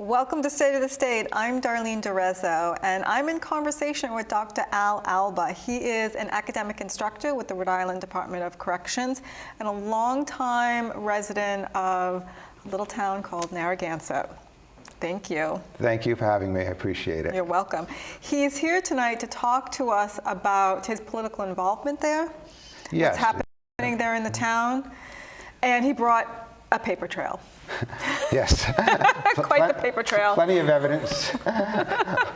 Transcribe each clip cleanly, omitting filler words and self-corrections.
Welcome to State of the State. I'm Darlene DeRezzo, and I'm in conversation with Dr. Alba. He is an academic instructor with the Rhode Island Department of Corrections and a longtime resident of a little town called Narragansett. Thank you. Thank you for having me. I appreciate it. You're welcome. He's here tonight to talk to us about his political involvement there, Yes. what's happening there in the town, and he brought a paper trail. Yes. Quite the paper trail. Plenty of evidence.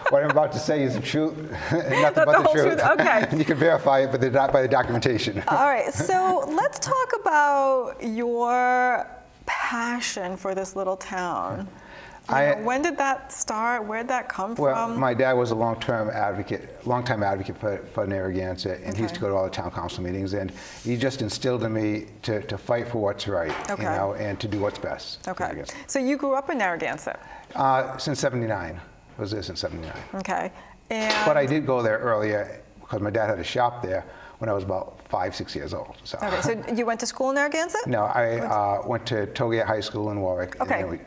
What I'm about to say is the truth, nothing but the whole truth. Okay. And you can verify it by the documentation. All right, so let's talk about your passion for this little town. When did that start? Where did that come from? Well, my dad was a longtime advocate for Narragansett, and he used to go to all the town council meetings, and he just instilled in me to fight for what's right, you know, and to do what's best. Okay. So you grew up in Narragansett? Since '79. I was there since '79. Okay. And but I did go there earlier because my dad had a shop there when I was about 5, 6 years old. So. Okay, so you went to school in Narragansett? No, I went to Tollgate High School in Warwick. Okay.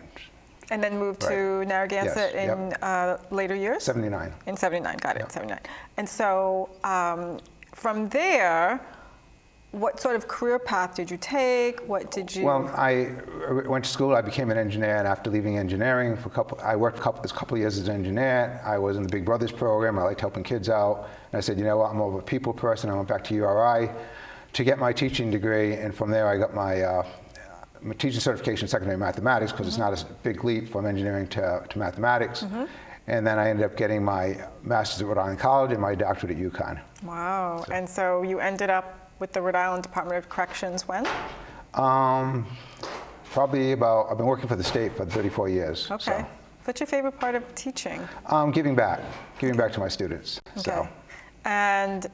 And then moved to Narragansett in later years? '79. In '79, got it, 79. And so from there, what sort of career path did you take? What did you? Well, I went to school. I became an engineer, and after leaving engineering, I worked a couple of years as an engineer. I was in the Big Brothers program. I liked helping kids out. And I said, you know what, I'm more of a people person. I went back to URI to get my teaching degree, and from there I got my teaching certification in secondary mathematics, because it's not a big leap from engineering to mathematics. And then I ended up getting my master's at Rhode Island College and my doctorate at UConn. Wow. So. And so you ended up with the Rhode Island Department of Corrections when? Probably I've been working for the state for 34 years. Okay. So. What's your favorite part of teaching? Giving back to my students. Okay. So. And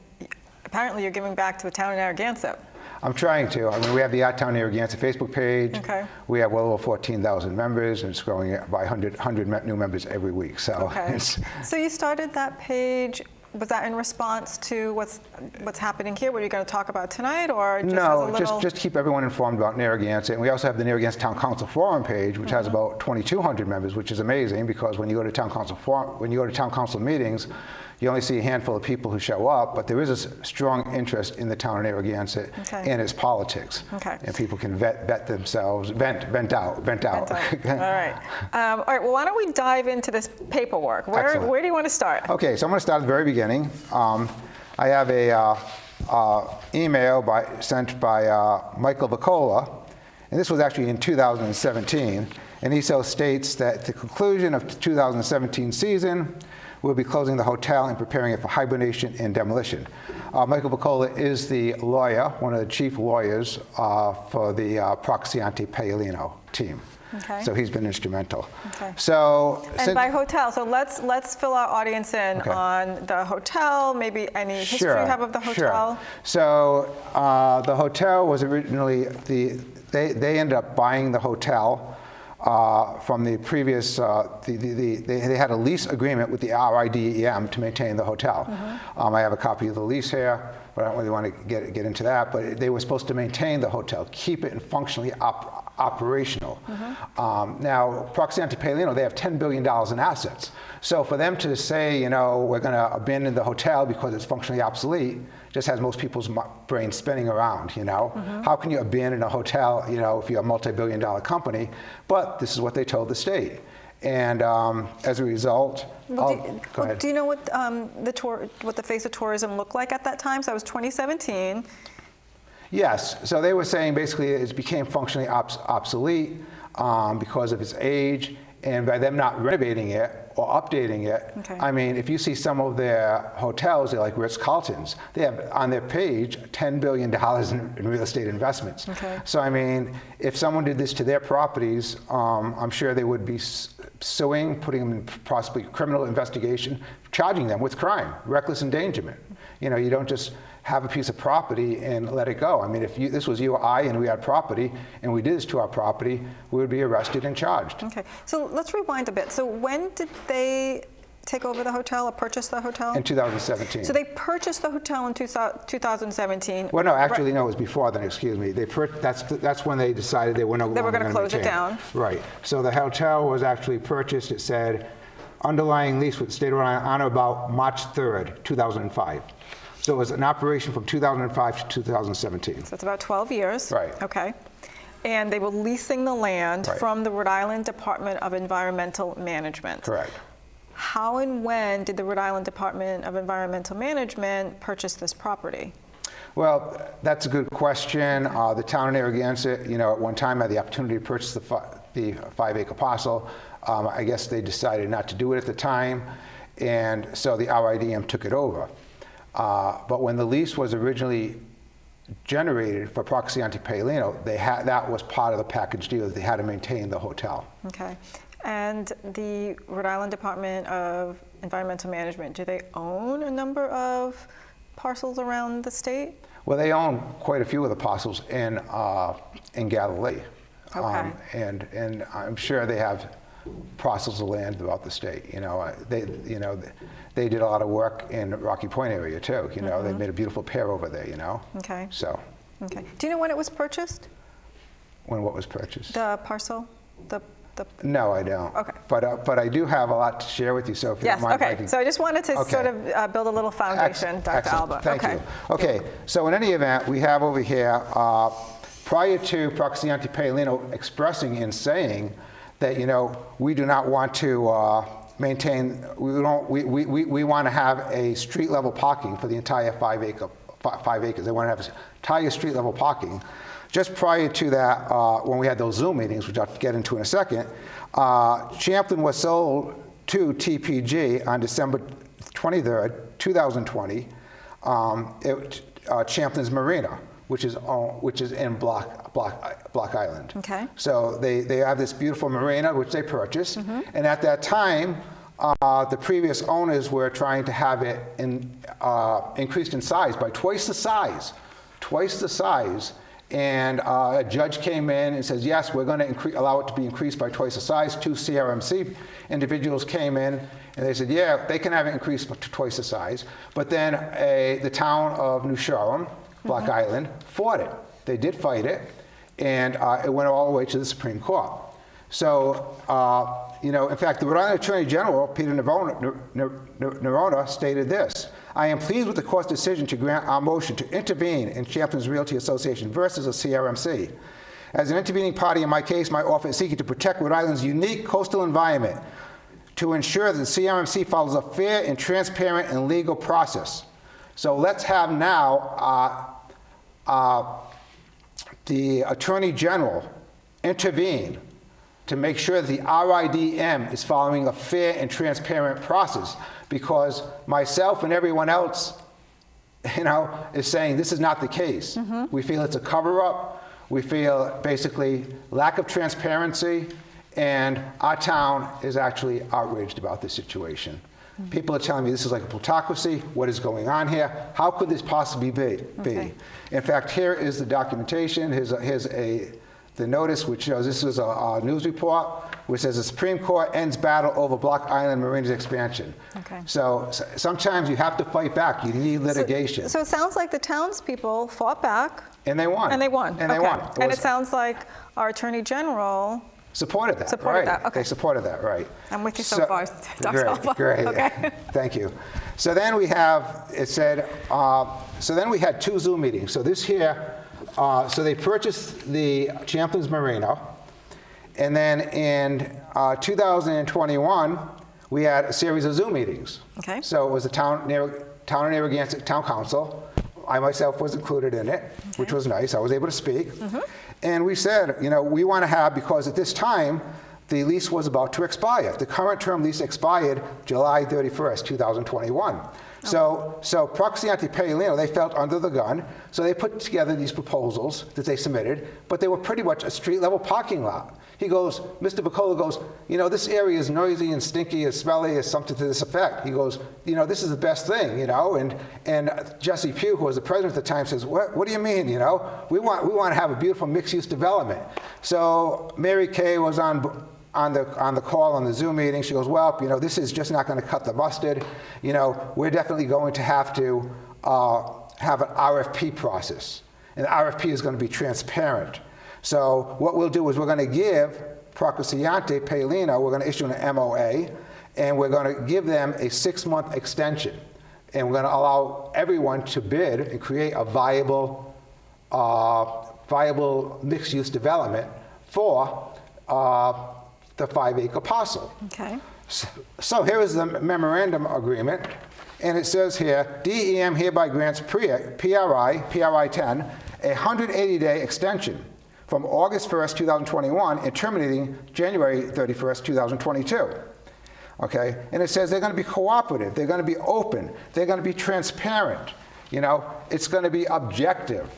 apparently you're giving back to the town of Narragansett. I'm trying to. I mean, we have the Town of Narragansett Facebook page. Okay. We have well over 14,000 members, and it's growing by 100 new members every week. So. Okay. So you started that page. Was that in response to what's happening here? What are you going to talk about tonight, or just no? as a little... just to keep everyone informed about Narragansett. And we also have the Narragansett Town Council Forum page, which has about 2,200 members, which is amazing, because when you go to town council meetings, you only see a handful of people who show up, but there is a strong interest in the town of Narragansett and its politics. Okay. And people can vent themselves, vent out. All right. All right, well, why don't we dive into this paperwork? Where do you want to start? Okay, so I'm going to start at the very beginning. I have a email sent by Michael Vicola, and this was actually in 2017, and he so states that at the conclusion of the 2017 season, we'll be closing the hotel and preparing it for hibernation and demolition. Michael Vicola is the lawyer, one of the chief lawyers for the Procaccianti and Paolino team. Okay. So he's been instrumental. Okay. So, and by hotel, so let's fill our audience in on the hotel, maybe any history you have of the hotel. Sure. So the hotel was originally, they ended up buying the hotel from the previous, they had a lease agreement with the RIDEM to maintain the hotel. I have a copy of the lease here, but I don't really want to get into that. But they were supposed to maintain the hotel, keep it functionally operational. Now, Procaccianti and Paolino, they have $10 billion in assets. So for them to say, you know, we're going to abandon the hotel because it's functionally obsolete, just has most people's brains spinning around, you know. How can you abandon a hotel, you know, if you're a multi-billion-dollar company? But this is what they told the state. And as a result, go ahead. Do you know what the face of tourism looked like at that time? So it was 2017. Yes. So they were saying basically it became functionally obsolete because of its age, and by them not renovating it or updating it. I mean, if you see some of their hotels, they're like Ritz-Carltons. They have on their page $10 billion in real estate investments. So I mean, if someone did this to their properties, I'm sure they would be suing, putting them in possibly criminal investigation, charging them with crime, reckless endangerment. You know, you don't just have a piece of property and let it go. I mean, if this was you or I and we had property and we did this to our property, we would be arrested and charged. Okay, so let's rewind a bit. So when did they take over the hotel or purchase the hotel? In 2017. So they purchased the hotel in 2017. Well, no, actually, no, it was before then, excuse me. That's when they decided they were no longer going to close it maintain down. Right. So the hotel was actually purchased, it said, underlying lease with the state of Rhode Island on or about March 3rd, 2005. So it was an operation from 2005 to 2017. So it's about 12 years. Right. Okay. And they were leasing the land Right. from the Rhode Island Department of Environmental Management. Correct. How and when did the Rhode Island Department of Environmental Management purchase this property? Well, that's a good question. The town of Narragansett, at one time had the opportunity to purchase the 5-acre parcel. I guess they decided not to do it at the time, and so the RIDM took it over. But when the lease was originally generated for Procaccianti and Paolino, that was part of the package deal that they had to maintain the hotel. Okay. And the Rhode Island Department of Environmental Management, do they own a number of parcels around the state? Well, they own quite a few of the parcels in Galilee. Okay. And I'm sure they have parcels of land throughout the state. They did a lot of work in Rocky Point area too. They made a beautiful pier over there. Okay. So. Okay. Do you know when it was purchased? When what was purchased? The parcel, No, I don't. Okay. But I do have a lot to share with you. So if you don't mind, okay. So I just wanted to sort of build a little foundation, Dr. Excellent. Alba. Thank you. Okay. So in any event, we have over here prior to Procaccianti and Paolino expressing and saying that we do not want to maintain. We want to have a street level parking for the entire 5 acres. They want to have entire street level parking. Just prior to that, when we had those Zoom meetings, which I'll get into in a second, Champlain was sold to TPG on December 23rd, 2020. Champlain's Marina, which is in Block Island. Okay. So they have this beautiful marina which they purchased, and at that time, the previous owners were trying to have it increased in size by twice the size. And a judge came in and says, yes, we're going to allow it to be increased by twice the size. 2 CRMC individuals came in and they said, yeah, they can have it increased to twice the size. But then the town of New Shoreham, Block Island, fought it. They did fight it, and it went all the way to the Supreme Court. So, in fact, the Rhode Island Attorney General, Peter Nerona, stated this: I am pleased with the court's decision to grant our motion to intervene in Champlain's Realty Association versus a CRMC. As an intervening party in my case, my office is seeking to protect Rhode Island's unique coastal environment to ensure that the CRMC follows a fair and transparent and legal process. So let's have now the Attorney General intervene to make sure that the RIDM is following a fair and transparent process, because myself and everyone else, is saying this is not the case. We feel it's a cover-up. We feel basically lack of transparency, and our town is actually outraged about this situation. People are telling me this is like a plutocracy. What is going on here? How could this possibly be? Okay. In fact, here is the documentation. Here's the notice, which shows this is a news report, which says the Supreme Court ends battle over Block Island Marina's expansion. Okay. So sometimes you have to fight back. You need litigation. So it sounds like the townspeople fought back. And they won. And they won. And they won. And it sounds like our Attorney General supported that. Supported that. Okay. They supported that, right. I'm with you so far, Dr. Alba. Great. Okay. Thank you. So then we have, it said, so then we had 2 Zoom meetings. So this here, so they purchased the Champlain's Marina, and then in 2021, we had a series of Zoom meetings. Okay. So it was the Town of Narragansett Town Council. I myself was included in it, which was nice. I was able to speak. And we said, we want to have, because at this time, the lease was about to expire. The current term lease expired July 31st, 2021. So Procaccianti and Paolino, they felt under the gun, so they put together these proposals that they submitted, but they were pretty much a street-level parking lot. He goes, Mr. Bacola goes, this area is noisy and stinky and smelly, or something to this effect. He goes, this is the best thing, and Jesse Pugh, who was the president at the time, says, what do you mean, we want to have a beautiful mixed-use development. So Mary Kay was on on the call on the Zoom meeting, she goes, well, you know, this is just not going to cut the mustard. You know, we're definitely going to have to have an RFP process. And the RFP is going to be transparent. So what we'll do is we're going to give Procaccianti and Paolino, we're going to issue an MOA, and we're going to give them a 6-month extension. And we're going to allow everyone to bid and create a viable mixed-use development for the 5-acre parcel. Okay. So here is the memorandum agreement, and it says here, DEM hereby grants PRI 10, a 180-day extension from August 1st, 2021, and terminating January 31st, 2022. Okay, and it says they're going to be cooperative, they're going to be open, they're going to be transparent. You know, it's going to be objective,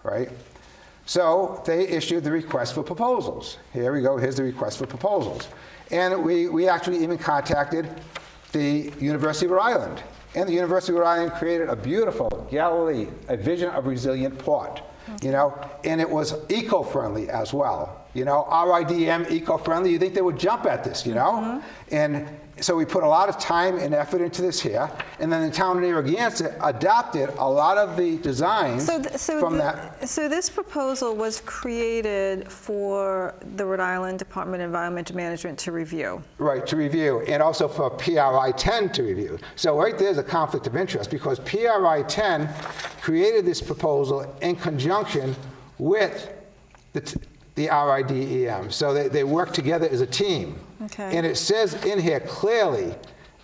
right? So they issued the request for proposals. Here we go, here's the request for proposals. And we actually even contacted the University of Rhode Island. And the University of Rhode Island created a beautiful Galilee, a vision of resilient port. You know, and it was eco-friendly as well. You know, RIDEM, eco-friendly, you think they would jump at this, you know? And so we put a lot of time and effort into this here, and then the Town of Narragansett adopted a lot of the designs from that. So this proposal was created for the Rhode Island Department of Environmental Management to review. Right, to review, and also for PRI 10 to review. So right there's a conflict of interest, because PRI 10 created this proposal in conjunction with the RIDEM. So they work together as a team. Okay. And it says in here clearly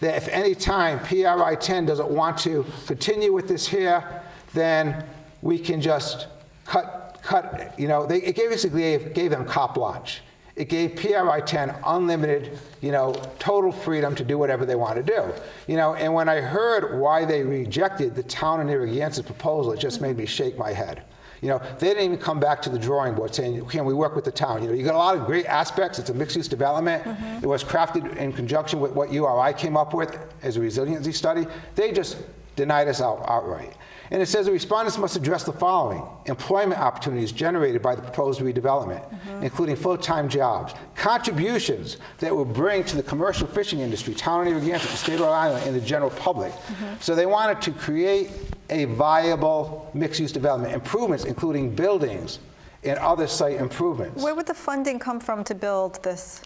that if any time PRI 10 doesn't want to continue with this here, then we can just cut, you know, it basically gave them carte blanche. It gave PRI 10 unlimited, you know, total freedom to do whatever they want to do. You know, and when I heard why they rejected the Town of Narragansett proposal, it just made me shake my head. You know, they didn't even come back to the drawing board saying, can we work with the town? You know, you got a lot of great aspects. It's a mixed-use development. It was crafted in conjunction with what URI came up with as a resiliency study. They just denied us outright. And it says the respondents must address the following: employment opportunities generated by the proposed redevelopment, including full-time jobs, contributions that will bring to the commercial fishing industry, Town of Narragansett, the state of Rhode Island, and the general public. So they wanted to create a viable mixed-use development, improvements including buildings and other site improvements. Where would the funding come from to build this?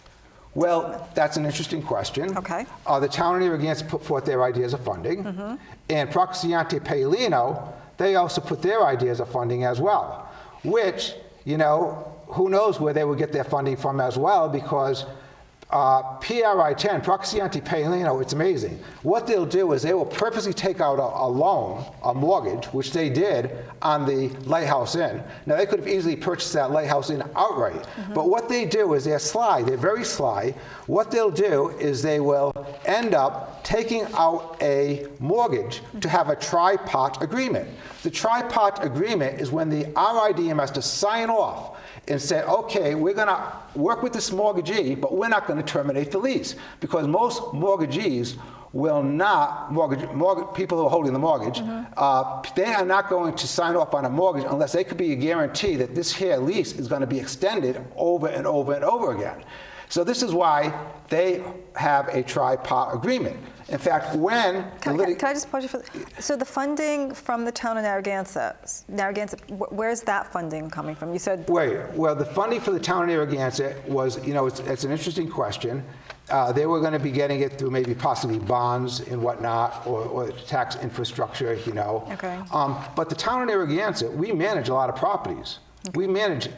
Well, that's an interesting question. Okay. The Town of Narragansett put forth their ideas of funding, and Procaccianti and Paolino, they also put their ideas of funding as well, which, you know, who knows where they would get their funding from as well, because PRI 10, Procaccianti and Paolino, it's amazing. What they'll do is they will purposely take out a loan, a mortgage, which they did on the Lighthouse Inn. Now, they could have easily purchased that Lighthouse Inn outright, but what they do is they're sly, they're very sly. What they'll do is they will end up taking out a mortgage to have a tripart agreement. The tripart agreement is when the RIDM has to sign off and say, okay, we're going to work with this mortgagee, but we're not going to terminate the lease, because most mortgagees will not, people who are holding the mortgage, they are not going to sign off on a mortgage unless they could be a guarantee that this here lease is going to be extended over and over and over again. So this is why they have a tripart agreement. In fact, when can I just pause you for so the funding from the Town of Narragansett, where's that funding coming from? You said well, the funding for the Town of Narragansett was, you know, it's an interesting question. They were going to be getting it through maybe possibly bonds and whatnot, or tax infrastructure, you know. Okay. But the Town of Narragansett, we manage a lot of properties. Okay. We manage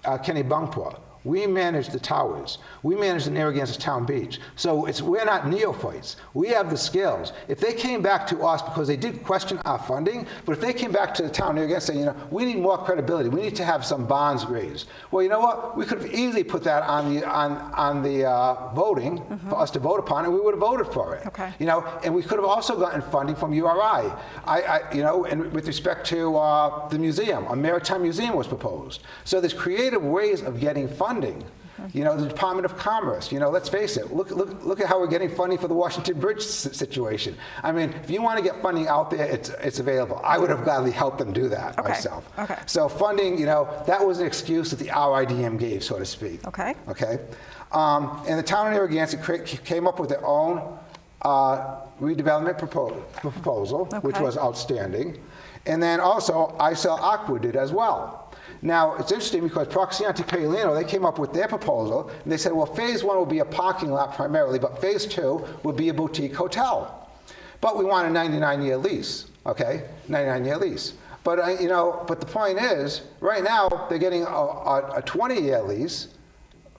Kennebunkport. We manage the towers. We manage the Narragansett Town Beach. So we're not neophytes. We have the skills. If they came back to us, because they did question our funding, but if they came back to the Town of Narragansett saying, you know, we need more credibility, we need to have some bonds raised. Well, you know what? We could have easily put that on the voting for us to vote upon, and we would have voted for it. Okay. You know, and we could have also gotten funding from URI. You know, and with respect to the museum, a maritime museum was proposed. So there's creative ways of getting funding funding. You know, the Department of Commerce, you know, let's face it, look at how we're getting funding for the Washington Bridge situation. I mean, if you want to get funding out there, it's available. I would have gladly helped them do that myself. Okay. So funding, you know, that was an excuse that the RIDM gave, so to speak. Okay. Okay. And the town of Narragansett came up with their own redevelopment proposal, which was outstanding. And then also, ISL Aqua did as well. Now, it's interesting because Procaccianti and Paolino, they came up with their proposal, and they said, well, phase 1 will be a parking lot primarily, but phase 2 would be a boutique hotel. But we want a 99-year lease, okay? 99-year lease. But, you know, but the point is, right now, they're getting a 20-year lease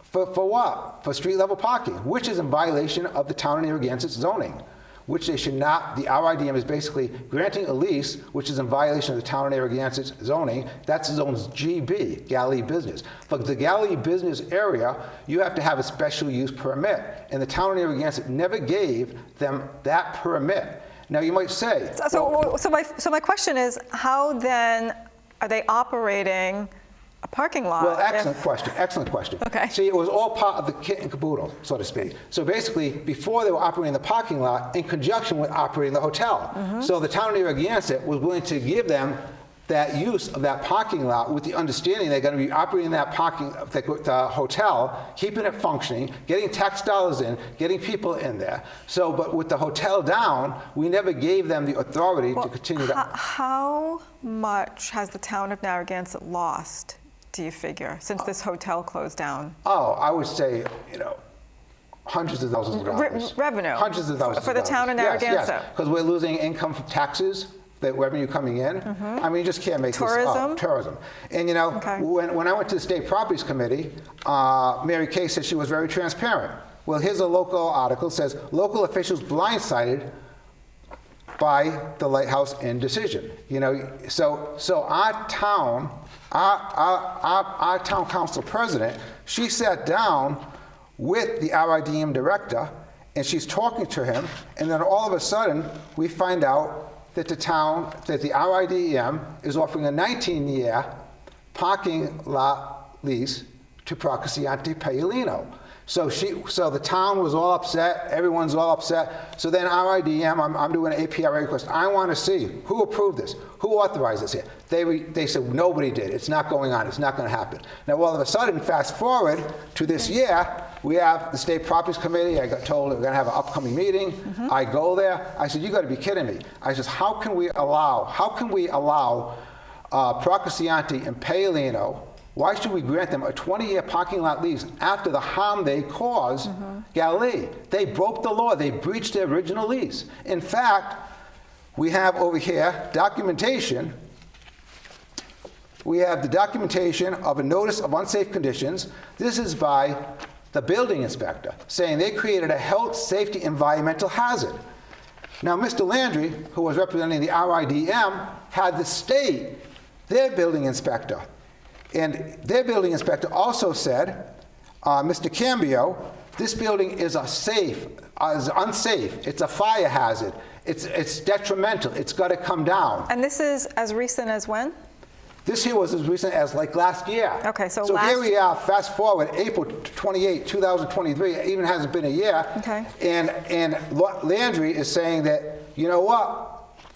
for what? For street-level parking, which is in violation of the town of Narragansett zoning, which they should not. The RIDM is basically granting a lease which is in violation of the town of Narragansett zoning. That's zones GB, Galilee business. For the Galilee business area, you have to have a special use permit, and the town of Narragansett never gave them that permit. Now you might say, so my question is, how then are they operating a parking lot? Well, excellent question. Okay. See, it was all part of the kit and caboodle, so to speak. So basically, before they were operating the parking lot in conjunction with operating the hotel. So the town of Narragansett was willing to give them that use of that parking lot with the understanding they're going to be operating that the hotel, keeping it functioning, getting tax dollars in, getting people in there. So, but with the hotel down, we never gave them the authority to continue that. How much has the town of Narragansett lost, do you figure, since this hotel closed down? Oh, I would say, you know, hundreds of thousands of dollars. Revenue. Hundreds of thousands for the town of Narragansett. Yes, because we're losing income from taxes, the revenue coming in. I mean, you just can't make this up. Tourism. And you know, when I went to the State Properties Committee, Mary Kay said she was very transparent. Well, here's a local article that says, local officials blindsided by the Lighthouse Inn decision. You know, so our town council president, she sat down with the RIDM director, and she's talking to him, and then all of a sudden, we find out that the RIDM is offering a 19-year parking lot lease to Procaccianti and Paolino. So the town was all upset, everyone's all upset. So then RIDM, I'm doing an APRA request. I want to see who approved this, who authorized this here. They said nobody did. It's not going on. It's not going to happen. Now all of a sudden, fast forward to this year, we have the State Properties Committee. I got told we're going to have an upcoming meeting. I go there. I said, you got to be kidding me. I said, how can we allow Procaccianti and Paolino? Why should we grant them a 20-year parking lot lease after the harm they caused Galilee? They broke the law. They breached their original lease. In fact, we have over here documentation. We have the documentation of a notice of unsafe conditions. This is by the building inspector saying they created a health, safety, environmental hazard. Now, Mr. Landry, who was representing the RIDM, had the state, their building inspector. And their building inspector also said, Mr. Cambio, this building is unsafe. It's a fire hazard. It's detrimental. It's got to come down. And this is as recent as when? This here was as recent as like last year. Okay, so here we are, fast forward, April 28, 2023. It even hasn't been a year. Okay. And Landry is saying that, you know what?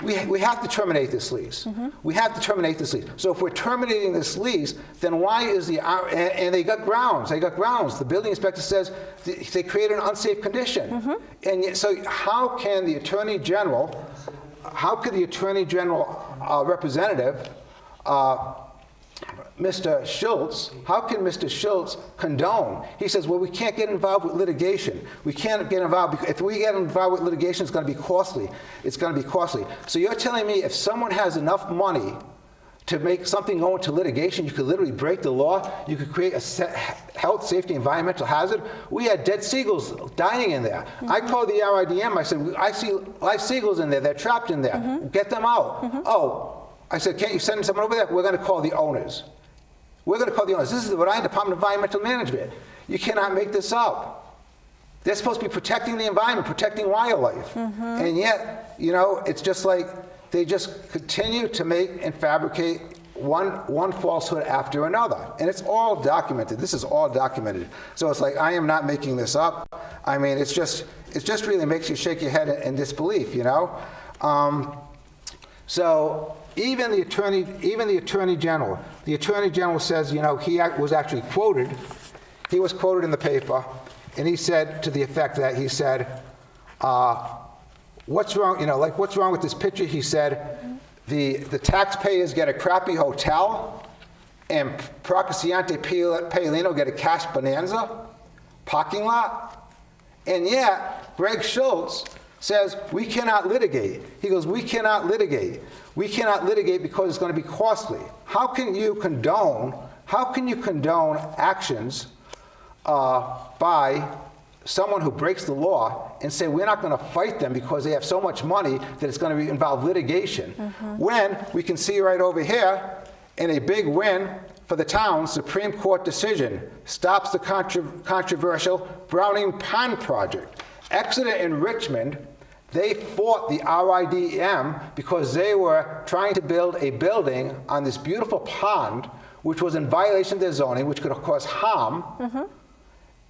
We have to terminate this lease. We have to terminate this lease. So if we're terminating this lease, then why is and they got grounds. They got grounds. The building inspector says they created an unsafe condition. And yet, so how can the Attorney General, representative, Mr. Schultz, how can Mr. Schultz condone? He says, well, we can't get involved with litigation. We can't get involved, because if we get involved with litigation, it's going to be costly. It's going to be costly. So you're telling me if someone has enough money to make something go into litigation, you could literally break the law, you could create a health, safety, environmental hazard? We had dead seagulls dying in there. I called the RIDM, I said, I see live seagulls in there, they're trapped in there. Get them out. Oh, I said, can't you send someone over there? We're going to call the owners. We're going to call the owners. This is the Rhode Island Department of Environmental Management. You cannot make this up. They're supposed to be protecting the environment, protecting wildlife. And yet, you know, it's just like they just continue to make and fabricate one falsehood after another. And it's all documented. This is all documented. So it's like, I am not making this up. I mean, it just really makes you shake your head in disbelief, you know? So even the Attorney General says, you know, he was actually quoted. He was quoted in the paper, and he said to the effect that he said, what's wrong, you know, like, what's wrong with this picture? He said, the taxpayers get a crappy hotel, and Procaccianti and Paolino get a cash bonanza parking lot. And yet, Greg Schultz says, we cannot litigate. He goes, we cannot litigate. We cannot litigate because it's going to be costly. How can you condone actions by someone who breaks the law and say we're not going to fight them because they have so much money that it's going to involve litigation, when we can see right over here in a big win for the town, Supreme Court decision stops the controversial Browning Pond project. Exeter and Richmond, they fought the RIDEM because they were trying to build a building on this beautiful pond, which was in violation of their zoning, which could cause harm,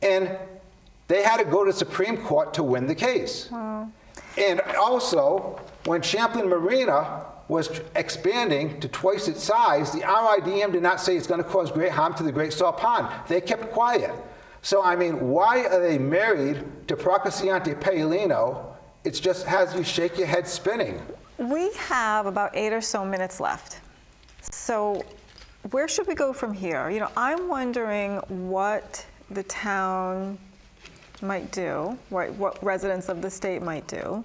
and they had to go to the Supreme Court to win the case. And also, when Champlain Marina was expanding to twice its size, the RIDM did not say it's going to cause great harm to the Great Salt Pond. They kept quiet. So, I mean, why are they married to Procaccianti and Paolino? It just has you shake your head spinning. We have about 8 or so minutes left. So where should we go from here? You know, I'm wondering what the town might do, right, what residents of the state might do.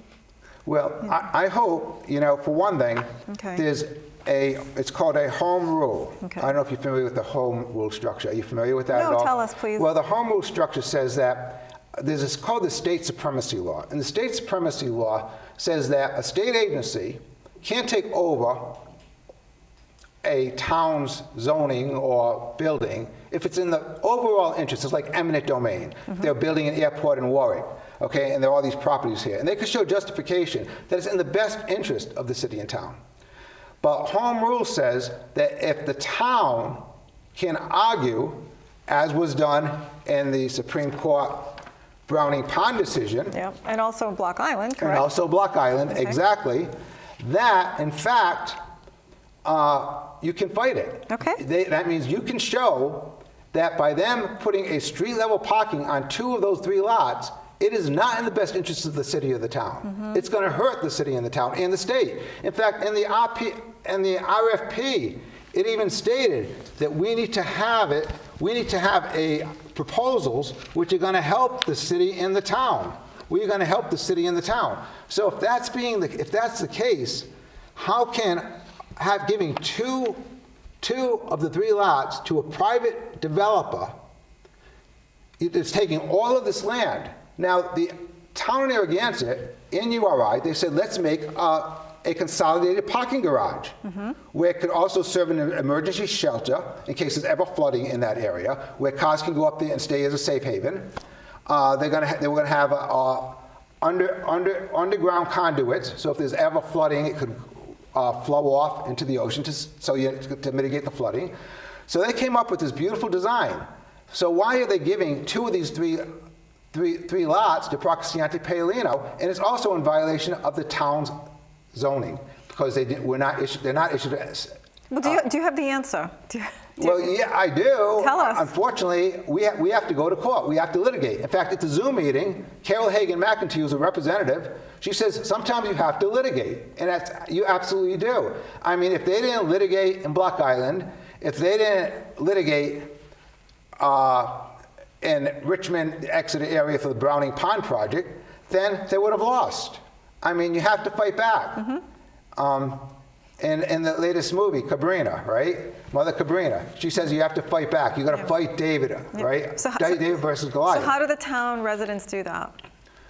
Well, I hope, you know, for one thing, there's it's called a home rule. I don't know if you're familiar with the home rule structure. Are you familiar with that at all? No, tell us, please. Well, the home rule structure says that there's this called the state supremacy law. And the state supremacy law says that a state agency can't take over a town's zoning or building if it's in the overall interest. It's like eminent domain. They're building an airport in Warwick, okay, and there are all these properties here. And they could show justification that it's in the best interest of the city and town. But home rule says that if the town can argue, as was done in the Supreme Court Browning Pond decision. Yeah, and also Block Island, correct? And also Block Island, exactly, that, in fact, you can fight it. Okay. That means you can show that by them putting a street-level parking on 2 of those 3 lots, it is not in the best interest of the city or the town. It's going to hurt the city and the town and the state. In fact, in the RFP, it even stated that we need to have proposals which are going to help the city and the town. We're going to help the city and the town. So if that's the case, how can giving two of the 3 lots to a private developer, it's taking all of this land. Now, the Town of Narragansett, in URI, they said, let's make a consolidated parking garage, where it could also serve an emergency shelter in case there's ever flooding in that area, where cars can go up there and stay as a safe haven. They were going to have underground conduits, so if there's ever flooding, it could flow off into the ocean to mitigate the flooding. So they came up with this beautiful design. So why are they giving 2 of these three lots to Procaccianti and Paolino? And it's also in violation of the town's zoning because they're not issued. Well, do you have the answer? Well, yeah, I do. Tell us. Unfortunately, we have to go to court. We have to litigate. In fact, at the Zoom meeting, Carol Hagan-McEntee, who's a representative, she says sometimes you have to litigate, and you absolutely do. I mean, if they didn't litigate in Block Island, if they didn't litigate in Richmond, the Exeter area for the Browning Pond project, then they would have lost. I mean, you have to fight back. In the latest movie, Cabrina, right? Mother Cabrina, she says you have to fight back. You got to fight David, right? David versus Goliath. So how do the town residents do that?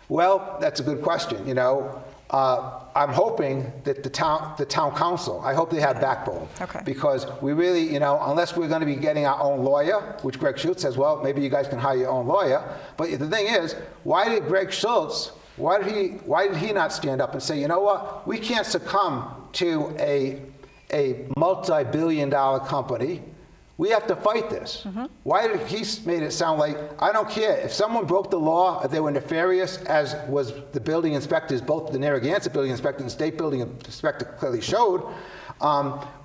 Well, that's a good question. You know, I'm hoping that the town council, I hope they have backbone. Because we really, you know, unless we're going to be getting our own lawyer, which Greg Schultz says, well, maybe you guys can hire your own lawyer. But the thing is, why did Greg Schultz, why did he not stand up and say, you know what, we can't succumb to a a multi-billion-dollar company. We have to fight this. Why did he made it sound like, I don't care. If someone broke the law, if they were nefarious, as was the building inspectors, both the Narragansett building inspector and the state building inspector clearly showed,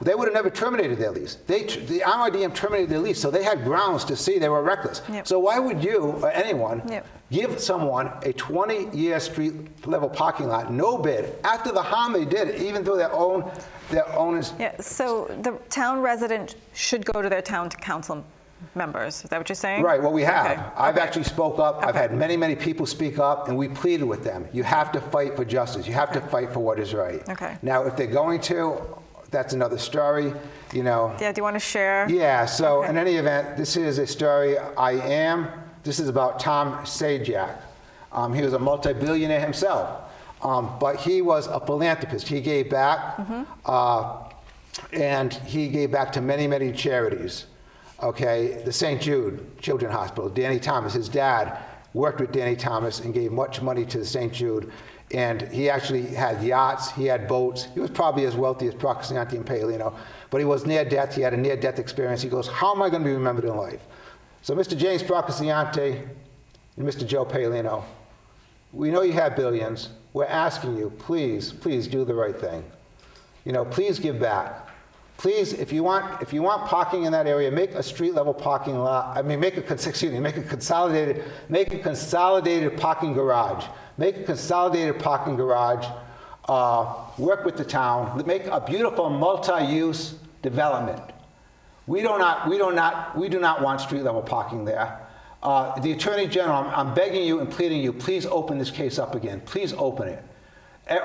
they would have never terminated their lease. The RIDM terminated their lease, so they had grounds to see they were reckless. Yep. So why would you or anyone Yep. give someone a 20-year street-level parking lot, no bid, after the harm they did, even though their owners? Yeah, so the town resident should go to their town council members. Is that what you're saying? Right, well, we have. Okay. I've Okay. actually spoke up. I've Okay. had many, many people speak up, and we pleaded with them. You have to fight for justice. You have to fight for what is right. Okay. Now, if they're going to, that's another story, you know. Yeah, do you want to share? Yeah, so Okay. in any event, this is a story this is about Tom Sajak. He was a multi-billionaire himself, but he was a philanthropist. He gave back, and he gave back to many, many charities. Okay, the St. Jude Children's Hospital, Danny Thomas, his dad worked with Danny Thomas and gave much money to the St. Jude. And he actually had yachts, he had boats. He was probably as wealthy as Procaccianti and Paolino, but he was near death. He had a near-death experience. He goes, how am I going to be remembered in life? So Mr. James Procaccianti and Mr. Joe Paolino, we know you have billions. We're asking you, please, please do the right thing. You know, please give back. Please, if you want parking in that area, make a street-level parking lot. I mean, make a consolidated parking garage. Make a consolidated parking garage. Work with the town. Make a beautiful multi-use development. We do not want street-level parking there. The Attorney General, I'm begging you and pleading you, please open this case up again. Please open it.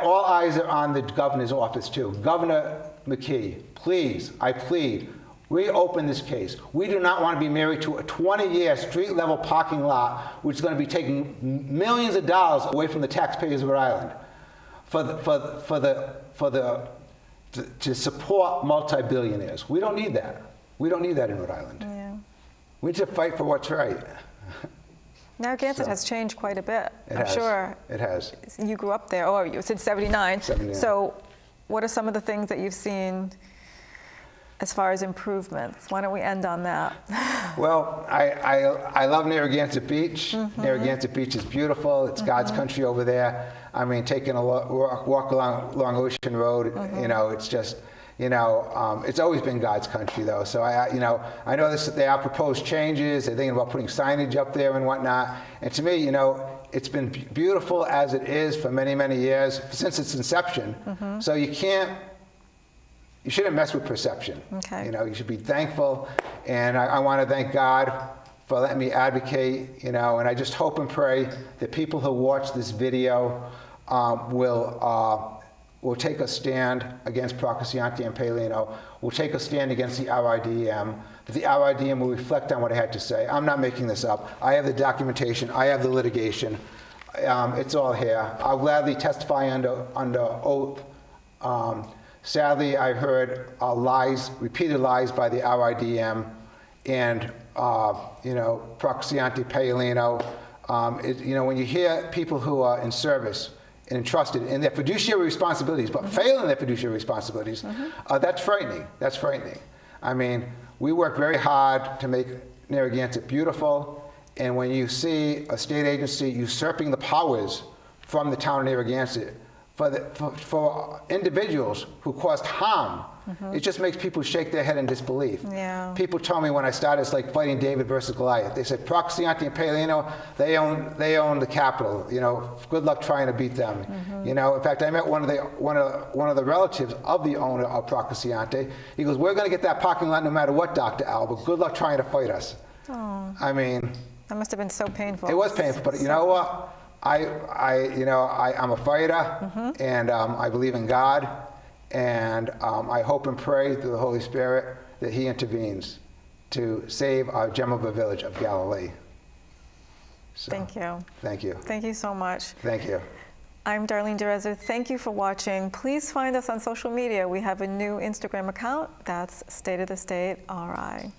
All eyes are on the governor's office too. Governor McKee, please, I plead, reopen this case. We do not want to be married to a 20-year street-level parking lot, which is going to be taking millions of dollars away from the taxpayers of Rhode Island to support multi-billionaires. We don't need that. We don't need that in Rhode Island. Yeah. We need to fight for what's right. Narragansett has changed quite a bit, I'm has. sure. It has. You grew up there, oh, since 79. 79. So what are some of the things that you've seen as far as improvements? Why don't we end on that? Well, I love Narragansett Beach. Narragansett Beach is beautiful. It's God's country over there. I mean, taking a walk along Ocean Road, you know, it's just, you know, it's always been God's country, though. So I know they are proposed changes. They're thinking about putting signage up there and whatnot. And to me, you know, it's been beautiful as it is for many, many years since its inception. So you shouldn't mess with perception. Okay. You know, you should be thankful. And I want to thank God for letting me advocate. You know, and I just hope and pray that people who watch this video will take a stand against Procaccianti and Paolino, will take a stand against the RIDM, that the RIDM will reflect on what I had to say. I'm not making this up. I have the documentation. I have the litigation. It's all here. I'll gladly testify under oath. Sadly, I heard repeated lies by the RIDM and, you know, Procaccianti, Paolino. You know, when you hear people who are in service and entrusted in their fiduciary responsibilities, but fail in their fiduciary responsibilities, that's frightening. That's frightening. I mean, we work very hard to make Narragansett beautiful, and when you see a state agency usurping the powers from the town of Narragansett for individuals who caused harm, it just makes people shake their head in disbelief. Yeah. People told me when I started, it's like fighting David versus Goliath. They said, Procaccianti and Paolino, they own the Capitol. You know, good luck trying to beat them. You know, in fact, I met one of the relatives of the owner of Procaccianti. He goes, we're going to get that parking lot no matter what, Dr. Alba. Good luck trying to fight us. Oh, I mean, that must have been so painful. it was painful, but you know what? I'm a fighter, and I believe in God, and I hope and pray through the Holy Spirit that He intervenes to save our gem of a village of Galilee. So, Thank you. Thank you. Thank you so much. Thank you. I'm Darlene DeRezzo. Thank you for watching. Please find us on social media. We have a new Instagram account. That's State of the State RI.